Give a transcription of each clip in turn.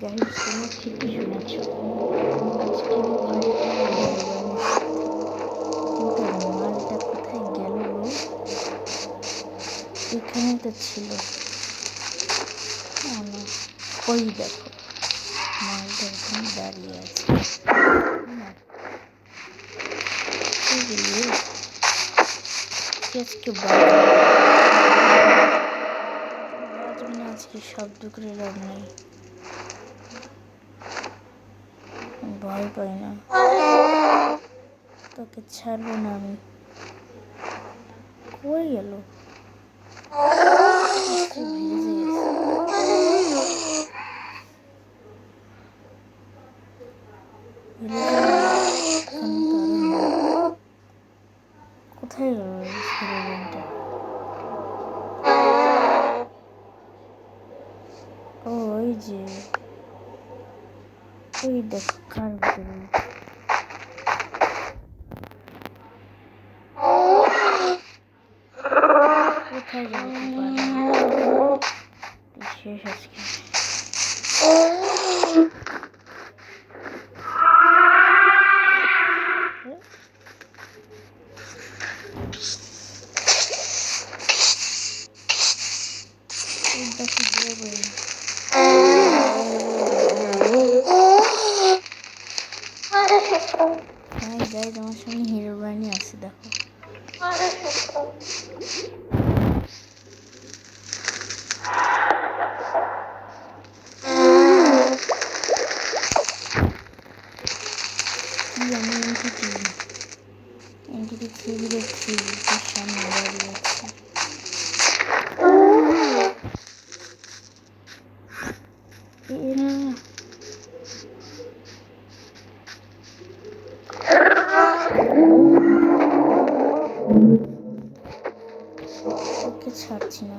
Guys তোমরা ঠিকই শুনেছ, আজকে আমি ফাইট করবো হিরোইনের সাথে। কিন্তু মালটা কোথায় গেল গো? এখানেই তো ছিল। না, ওই দেখো মালটা এখানে দাঁড়িয়ে আছে। আজকে বাজবে না, আজকে শব্দ করে লাভ নেই। ভয় পাই না, তোকে ছাড়বো না আমি। কই গেল? কোথায় গেল হিরোইনটা? ও ওই যে, ওই দেখো কার ভিতরে। কোথায় যেতে পারে? শেষ আজকে। গাইজ আমার সামনে হিরো বাহিনী আছে, দেখো। আমি এনটিটি থ্রি দেখছি, সামনে দাঁড়িয়ে আছে। ওকে ছাড়ছি না।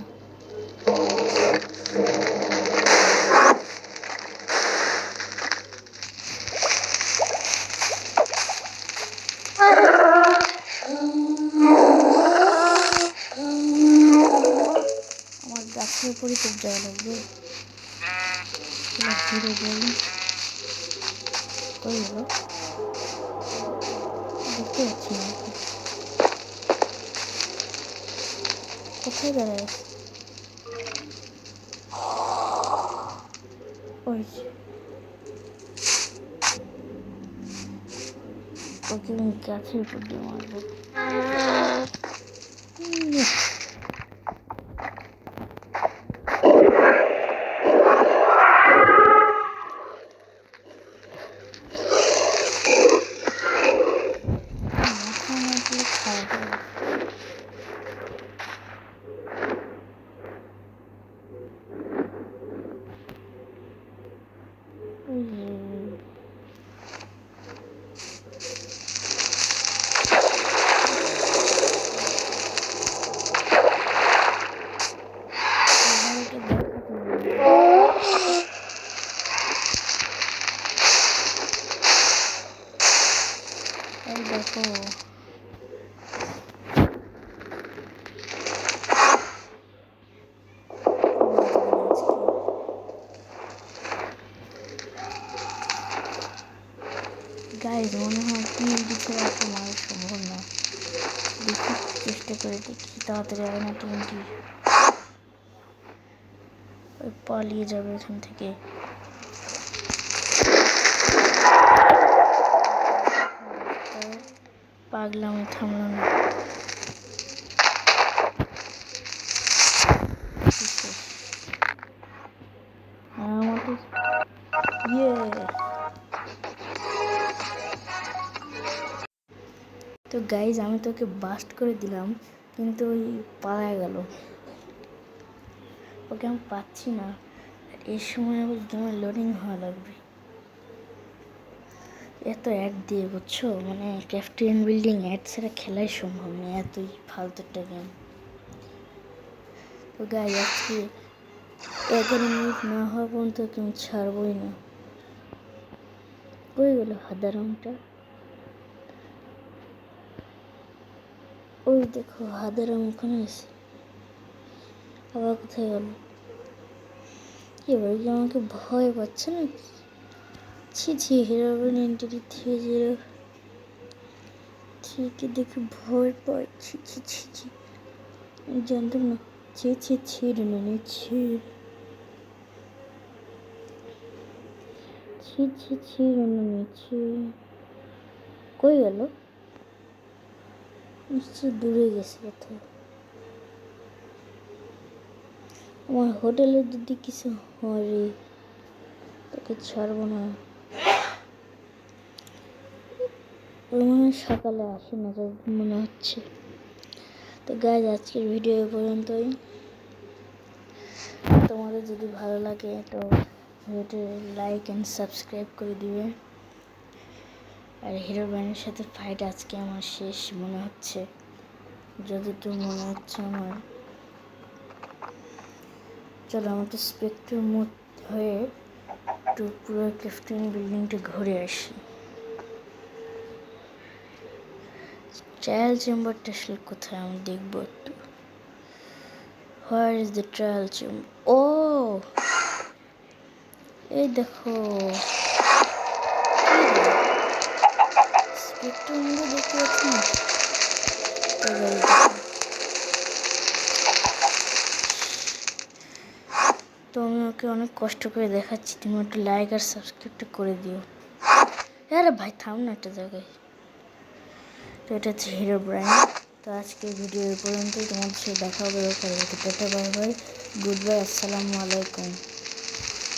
আমার গাছের উপরে তো যাওয়া লাগবে। হিরো বলি কই হলো, দেখতে পাচ্ছি না। কোথায় দাঁড়ায় আছে? ওই ওকে আমি গাছের উপর দিয়ে মারবো। দেখো গাইজ, মনে হয় টিএনটি ছাড়া তো মারা সম্ভব না। দেখি চেষ্টা করে দেখি, তাড়াতাড়ি আয় না টিএনটি। ওই পালিয়ে যাবে এখান থেকে। পাগলামি থামলাম না। তো গাইজ আমি তোকে বাস্ট করে দিলাম, কিন্তু ওই পালায় গেল। ওকে আমি পাচ্ছি না। এর সময় আবার গেমে লোডিং হওয়া লাগবে। এত অ্যাড দিয়ে বুঝছো, মানে ক্যাফটেরিয়ান বিল্ডিং অ্যাড ছাড়া খেলাই সম্ভব না, এতই ফালতু একটা গেম। তো গাইজ আজকে 11 মিনিট না হওয়া পর্যন্ত কেউ ছাড়বই না। কই গেল হাদারামটা? ওই দেখো হাদারাম ওখানে আছে। আবার কোথায় গেল? এবার কি আমাকে ভয় পাচ্ছে না? ছি ছি, হিরোইন এন্ট্রি 30 ঠিকই দেখে ভয় পায়। ছি ছি ছি ছি, আমি জানতাম না। ছি ছি ছিড় না ছি ছি ছি ছিড় না ছি। কই গেল? নিশ্চয় দূরে গেছে কোথাও। আমার হোটেলের যদি কিছু হয় তোকে ছাড়বো না। মনে সকালে আসে না তো মনে হচ্ছে। তো গাইজ, আজকের ভিডিও এ পর্যন্তই। তোমাদের যদি ভালো লাগে তো ভিডিওটি লাইক অ্যান্ড সাবস্ক্রাইব করে দিবে। আর হিরো ব্র্যান্ডের সাথে ফাইট আজকে আমার শেষ মনে হচ্ছে, যতটুকু মনে হচ্ছে আমার। চলো আমার তো স্পেক্ট্রাম মোড হয়ে একটু পুরো ক্লিফটন বিল্ডিংটা ঘুরে আসি। ট্রায়াল চেম্বারটা আসলে কোথায় আমি দেখবো একটু। Where is the trial chamber? ও এই দেখো, স্পেক্ট্রাম মোডে দেখতে পাচ্ছি না। তো আমি ওকে অনেক কষ্ট করে দেখাচ্ছি, তুমি একটু লাইক আর সাবস্ক্রাইবটা করে দিও। আরে ভাই থাম না একটা জায়গায়। তো এটা হচ্ছে হিরো ব্র্যান্ড। তো আজকের ভিডিও এই পর্যন্তই। তোমাদের সাথে দেখা হবে পরবর্তী। Tata, bye bye, good bye, আসসালামু আলাইকুম।